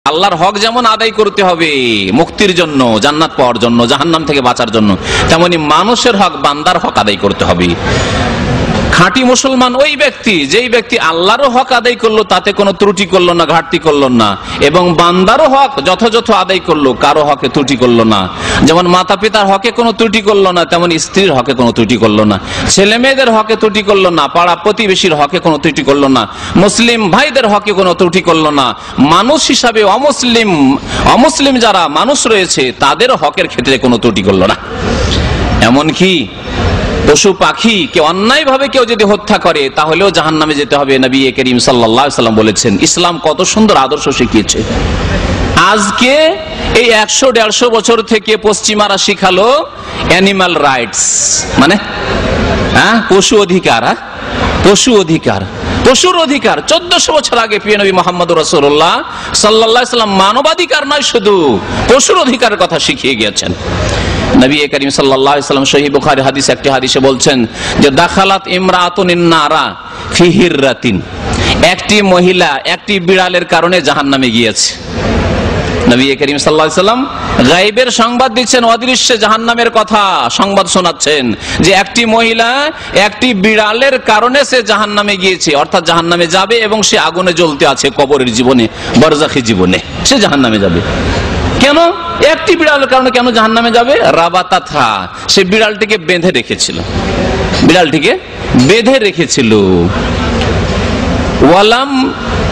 আল্লাহর হক যেমন আদায় করতে হবে মুক্তির জন্য, জান্নাত পাওয়ার জন্য, জাহান্নাম থেকে বাঁচার জন্য, তেমনি মানুষের হক, বান্দার হক আদায় করতে হবে। খাঁটি মুসলমান ওই ব্যক্তি যেই ব্যক্তি আল্লাহরও হক আদায় করলো, তাতে কোনো ত্রুটি করলো না, ঘাটতি করলো না, এবং বান্দারও হক যথাযথ আদায় করলো, কারো হকে ত্রুটি করলো না। যেমন মাতা পিতার হকে কোনো ত্রুটি করলো না, তেমন স্ত্রীর হকে কোনো ত্রুটি করলো না, ছেলে মেয়েদের হকে ত্রুটি করলো না, পাড়া প্রতিবেশীর হকে কোনো ত্রুটি করলো না, মুসলিম ভাইদের হকে কোনো ত্রুটি করলো না। মানুষ হিসাবে অমুসলিম যারা মানুষ রয়েছে তাদের হকের ক্ষেত্রে কোনো ত্রুটি করলো না। এমনকি পশু পাখি কে অন্যায় ভাবে কেউ যদি হত্যা করে তাহলেও জাহান্নামে যেতে হবে। নবী করিম সাল্লাল্লাহু আলাইহি ওয়াসাল্লাম বলেছেন। ইসলাম কত সুন্দর আদর্শ শিখিয়েছে। আজকে এই 100-150 বছর থেকে পশ্চিমারা শিখালো অ্যানিমাল রাইটস, মানে পশু অধিকার, পশু অধিকার, পশুর অধিকার। 1400 বছর আগে প্রিয় নবী মুহাম্মদ রাসূলুল্লাহ সাল্লাল্লাহু আলাইহি ওয়াসাল্লাম মানবাধিকার নয়, শুধু পশুর অধিকারের কথা শিখিয়ে গিয়েছেন। নবী করিম সাল্লাল্লাহু আলাইহি ওয়াসাল্লাম সহিহ বুখারী হাদিস, একটি হাদিসে বলছেন যে দাখালাত ইমরাতুন নারা ফি হিররাতিন, একটি মহিলা একটি বিড়ালের কারণে জাহান্নামে গিয়েছে। নবী করিম সাল্লাল্লাহু আলাইহি ওয়াসাল্লাম গায়বের সংবাদ দিচ্ছেন, অদৃশ্যে জাহান্নামের কথা সংবাদ শোনাচ্ছেন যে একটি মহিলা একটি বিড়ালের কারণে সে জাহান্নামে গিয়েছে, অর্থাৎ জাহান্নামে যাবে এবং সে আগুনে জ্বলতে আছে কবরের জীবনে, বারজাখী জীবনে সে জাহান্নামে যাবে। কেন? একটি বিড়ালের কারণে কেন জাহান্নামে যাবে? রাবাতাথা, সে বিড়ালটিকে বেঁধে রেখেছিল, বিড়ালটিকে বেঁধে রেখেছিল। ওয়ালাম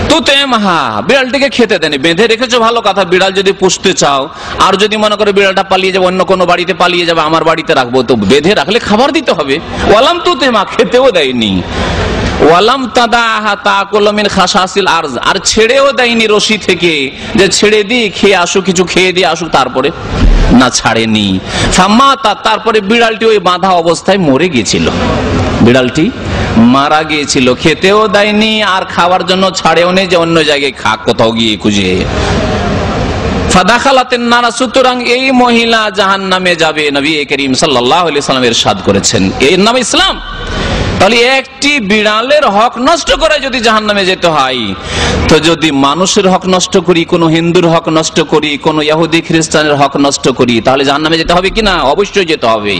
তুতেমহা, বিড়ালটিকে খেতে দেয়নি। বেঁধে রেখেছো ভালো কথা, বিড়াল যদি পুষতে চাও, আর যদি মনে করে বিড়ালটা পালিয়ে যাবে, অন্য কোনো বাড়িতে পালিয়ে যাবে, আমার বাড়িতে রাখবো, তো বেঁধে রাখলে খাবার দিতে হবে। ওয়ালাম তুতেমা, খেতেও দেয়নি। ওয়ালাম তাদাহা তাকুলু মিন খাসাসিল আরজ, আর ছেড়েও দেয়নি রশি থেকে, যে ছেড়ে দি খেয়ে আসুক, কিছু খেয়ে দিয়ে আসুক, তারপরে না, ছাড়েনি। ফামাতা, তারপরে বিড়ালটি ওই বাঁধা অবস্থায় মরে গিয়েছিল, বিড়ালটি মারা গিয়েছিল, খেতেও দেয়নি আর খাওয়ার জন্য ছাড়েও নেই যে অন্য জায়গায় খাক কোথাও গিয়ে খুঁজে। ফাদাখালাতিন নারা, সুতরাং এই মহিলা জাহান্নামে যাবে। নবী করিম সাল্লাল্লাহু আলাইহি ওয়াসাল্লাম ইরশাদ করেছেন, এর নাম ইসলাম। তাহলে একটি বিড়ালের হক নষ্ট করে যদি জাহান্নামে যেতে হয়, তো যদি মানুষের হক নষ্ট করি, কোন হিন্দুর হক নষ্ট করি, কোন ইহুদি খ্রিস্টানের হক নষ্ট করি, তাহলে জাহান্নামে যেতে হবে কিনা? অবশ্যই যেতে হবে।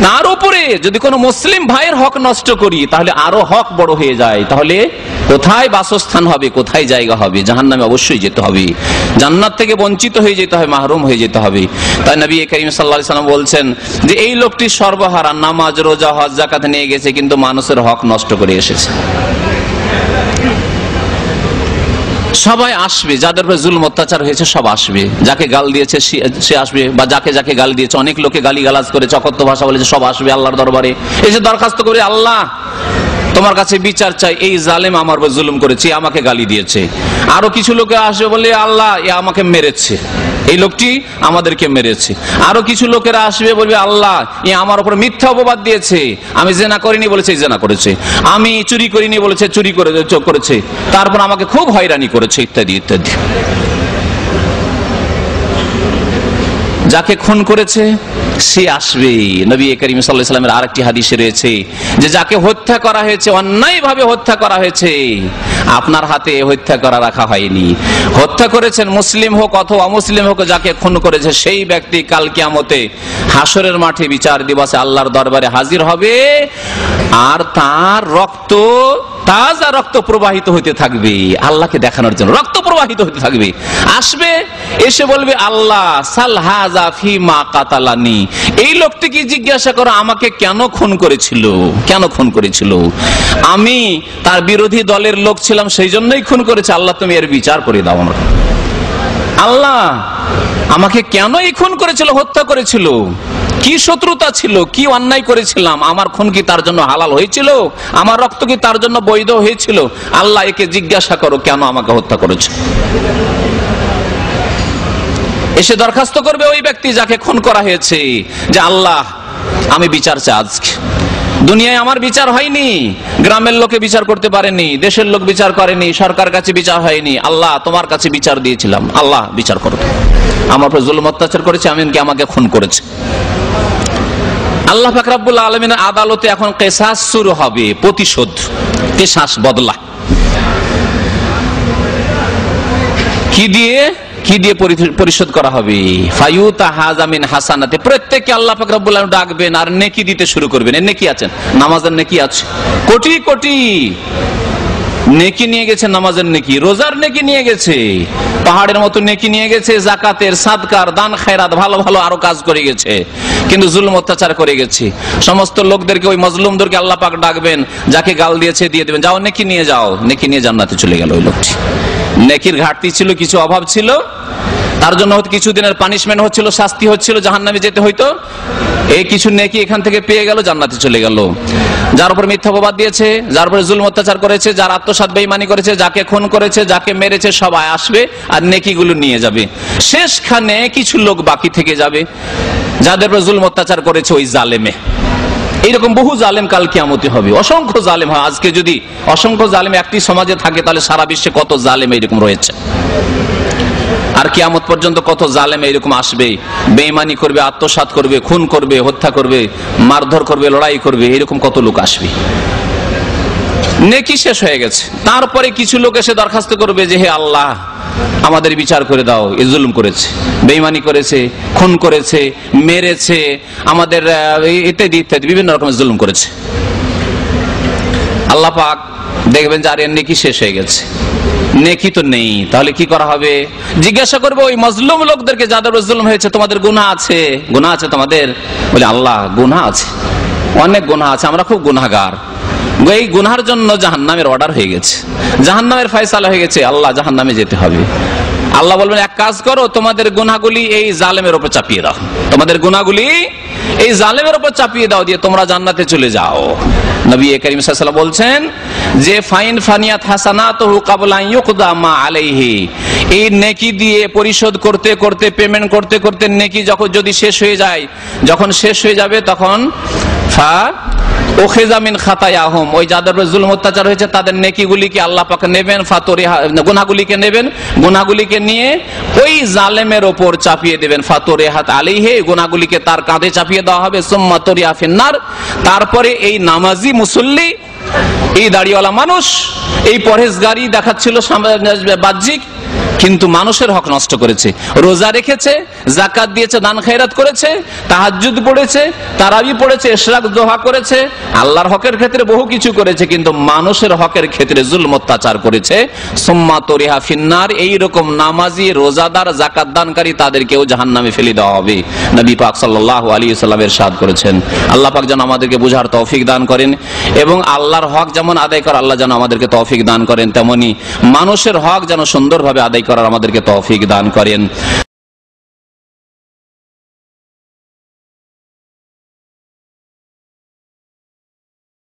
তার উপরে যদি কোনো মুসলিম ভাইয়ের হক নষ্ট করি, তাহলে আরো হক বড় হয়ে যায়। তাহলে কোথায় বাসস্থান হবে, কোথায় জায়গা হবে? জাহান্নামে অবশ্যই যেতে হবে, জান্নাত থেকে বঞ্চিত হয়ে যেতে হবে, মাহরুম হয়ে যেতে হবে। তাই নবী করিম সাল্লাল্লাহু আলাইহি ওয়াসাল্লাম বলছেন যে এই লোকটি সর্বহারা, নামাজ রোজা হজ যাকাত নিয়ে গেছে, কিন্তু মানুষের হক নষ্ট করে এসেছে। সবাই আসবে, যাদের উপরে জুলম অত্যাচার হয়েছে সব আসবে, যাকে গাল দিয়েছে সে আসবে, বা যাকে যাকে গাল দিয়েছে, অনেক লোকে গালিগালাজ করে চকত্ব ভাষা বলেছে, সব আসবে আল্লাহর দরবারে, এসে দরখাস্ত করে, আল্লাহ তোমার কাছে বিচার চাই, এই জালেম আমার উপর জুলুম করেছে, আমাকে গালি দিয়েছে। আরো কিছু লোকে আসবে বলে, আল্লাহ এ আমাকে মেরেছে, এই লোকটি আমাদেরকে মেরেছে। আরো কিছু লোকেরা আসবে বলবে, আল্লাহ এ আমার উপর মিথ্যা অপবাদ দিয়েছে, আমি জেনা করিনি বলেছে জেনা করেছে, আমি চুরি করিনি বলেছে চুরি করেছে, তারপর আমাকে খুব হয়রানি করেছে, ইত্যাদি ইত্যাদি। যাকে খুন করেছে সে আসবে। নবী করিম সাল্লাল্লাহু আলাইহি ওয়াসাল্লামের আরেকটি হাদিসে রয়েছে যে যাকে হত্যা করা হয়েছে, অন্যায়ভাবে হত্যা করা হয়েছে, আপনার হাতে হত্যা করা রাখা হয়নি, হত্যা করেছেন, মুসলিম হোক অথবা অমুসলিম হোক, যাকে খুন করেছে সেই ব্যক্তি কাল কিয়ামতে হাসরের মাঠে বিচার দিবসে আল্লাহর দরবারে হাজির হবে, আর তার রক্ত, তাজা রক্ত প্রবাহিত হতে থাকবে, আল্লাহকে দেখানোর জন্য রক্ত প্রবাহিত হতে থাকবে। আসবে, এসে বলবে, আল্লাহ সাল হাযা ফিমা কাতালানি, এই লোকটিকে জিজ্ঞাসা করো আমাকে কেন খুন করেছিল, কেন খুন করেছিল, আমি তার বিরোধী দলের লোক ছিলাম, সেই জন্যই খুন করেছে, আল্লাহ তুমি এর বিচার করে দাও আমার। আল্লাহ আমাকে কেন এই খুন করেছিল, হত্যা করেছিল, কি শত্রুতা ছিল, কি অন্যায় করেছিলাম, আমার খুন কি তার জন্য হালাল হয়েছিল, আমার রক্ত কি তার জন্য বৈধ হয়েছিল, আল্লাহ একে জিজ্ঞাসা করো কেন আমাকে হত্যা করেছে। এসে দরখাস্ত করবে ওই ব্যক্তি যাকে খুন করা হয়েছে, যে আল্লাহ আমি বিচার চাই, আজকে দুনিয়ায় আমার বিচার হয়নি, গ্রামের লোকে বিচার করতে পারেনি, দেশের লোক বিচার করেনি, সরকার কাছে বিচার হয়নি, আল্লাহ তোমার কাছে বিচার দিয়েছিলাম, আল্লাহ বিচার করো, আমার উপর জুলুম অত্যাচার করেছে, এমনকি আমাকে খুন করেছে। আল্লাহ পাক রব্বুল আলামিনের আদালতে এখন কিসাস শুরু হবে, প্রতিশোধ, কিসাস, বদলা। কি দিয়ে পরিশোধ করা হবে? ফায়ুতা হাজামিন হাসানাতে, প্রত্যেককে আল্লাহ পাক রব্বুল আলামিন ডাকবেন আর নেকি দিতে শুরু করবেন। এর নেকি আছেন, নামাজের নেকি আছে কোটি কোটি নেকি নিয়ে গেছে, নামাজের নেকি, রোজার নেকি নিয়ে গেছে, পাহাড়ের মতো নেকি নিয়ে গেছে, জাকাতের, সাদকার, দান খায়রাত, ভালো ভালো আরো কাজ করে গেছে, কিন্তু জুলুম অত্যাচার করে গেছে। সমস্ত লোকদেরকে, ওই মজলুমদেরকে আল্লাহ পাক ডাকবেন, যাকে গাল দিয়েছে দিয়ে দেবেন, যাও নেকি নিয়ে যাও, নেকি নিয়ে জান্নাতে চলে গেল ওই লোকটি। নেকির ঘাটতি ছিল, কিছু অভাব ছিল, তার জন্য হয়তো কিছুদিনের পানিশমেন্ট হচ্ছিল, শাস্তি হচ্ছিল, জাহান্নামে যেতে হইতো, এই কিছু নেকি এখান থেকে পেয়ে গেল, জান্নাতে চলে গেল। যার উপর মিথ্যা অপবাদ দিয়েছে, যার উপরে জুলুম অত্যাচার করেছে, যার আত্মসাৎ বেঈমানি করেছে, যাকে খুন করেছে, যাকে মেরেছে, সবাই আসবে আর নেকিগুলো নিয়ে যাবে। শেষখানে কিছু লোক বাকি থেকে যাবে, যাদের উপর জুলুম অত্যাচার করেছে ওই জালেমে। এইরকম বহু জালেম কাল কিয়ামতে হবে, অসংখ্য জালেম হয়। আজকে যদি অসংখ্য জালেম একটি সমাজে থাকে, তাহলে সারা বিশ্বে কত জালেম এইরকম রয়েছে। আর কিয়ামত পর্যন্ত কত জালেম এইরকম আসবে, বেঈমানি করবে, আত্মসাৎ করবে, খুন করবে, হত্যা করবে, মারধর করবে, লড়াই করবে, এরকম কত লোক আসবে। নেকি শেষ হয়ে গেছে, তারপরে কিছু লোক এসে দরখাস্ত করবে যে হে আল্লাহ, আমাদের বিচার করে দাও, এ জুলুম করেছে, বেঈমানি করেছে, খুন করেছে, মেরেছে, আমাদের ইত্যাদি ইত্যাদি বিভিন্ন রকমের জুলুম করেছে। আল্লাহ পাক দেখবেন যে আর এর নেকি শেষ হয়ে গেছে, নেকি তো নেই, তাহলে কি করা হবে? জিজ্ঞাসা করবে ওই মজলুম লোকদেরকে, যাদের জুলুম হয়েছে, তোমাদের গুনাহ আছে? গুনাহ আছে তোমাদের? বলে আল্লাহ গুনাহ আছে, অনেক গুনাহ আছে, আমরা খুব গুনাহগার। এই গুনাহের জন্য জাহান্নামের অর্ডার হয়ে গেছে, জাহান্নামের ফয়সালা হয়ে গেছে, আল্লাহ জাহান্নামে যেতে হবে। আল্লাহ বলবেন এক কাজ করো, তোমাদের গুনাহগুলি এই জালেমের উপর চাপিয়ে দাও, তোমাদের গুনাহগুলি এই জালেমের উপর চাপিয়ে দাও, দিয়ে তোমরা জান্নাতে চলে যাও। নবী করিম সাল্লাল্লাহু আলাইহি ওয়াসাল্লাম বলছেন যে ফাইন ফানিয়াত হাসানাতুহু ক্বাবলা আন ইউকদা মা আলাইহি, এই নেকি দিয়ে পরিশোধ করতে করতে, পেমেন্ট করতে করতে নেকি যখন যদি শেষ হয়ে যায়, যখন শেষ হয়ে যাবে তখন ফা ওখিযা মিন খাতায়াহুম, ওই যাদের উপর জুলুম অত্যাচার হয়েছে তাদের নেকিগুলিকে আল্লাহ পাক নেবেন, ফাতরিহা, গুনাহগুলিকে নেবেন, গুনাহগুলিকে নিয়ে ওই জালেমের উপর চাপিয়ে দেবেন, ফাতরিহাত আলাইহি, গুনাহগুলিকে তার কাঁধে চাপিয়ে দেওয়া হবে, সুম্মা তুরিহা ফিন্নার, তারপরে এই নামাজি মুসল্লি, এই দাড়িওয়ালা মানুষ, এই পরহেজগারি দেখাচ্ছিল বাহ্যিক, কিন্তু মানুষের হক নষ্ট করেছে, রোজা রেখেছে, যাকাত দিয়েছে, দান খায়রাত করেছে, তাহাজ্জুদ পড়েছে, তারাবি পড়েছে, ইশরাক দোহা করেছে, আল্লাহর হকের ক্ষেত্রে বহু কিছু করেছে, কিন্তু মানুষের হকের ক্ষেত্রে জুলম অত্যাচার করেছে, সুম্মা তুরিহা ফিন্নার, এইরকম নামাজি, রোজাদার, যাকাত দানকারী তাদেরকেও জাহান্নামে ফেলে দেওয়া হবে। নবী পাক সাল্লাল্লাহু আলাইহি ওয়াসাল্লাম ইরশাদ করেছেন। আল্লাহ পাক যেন আমাদেরকে বুঝার তৌফিক দান করেন, এবং আল্লাহর হক যেমন আদায় করা আল্লাহ যেন আমাদেরকে তৌফিক দান করেন, তেমনি মানুষের হক যেন সুন্দরভাবে আদায় করার আমাদেরকে তৌফিক দান করেন।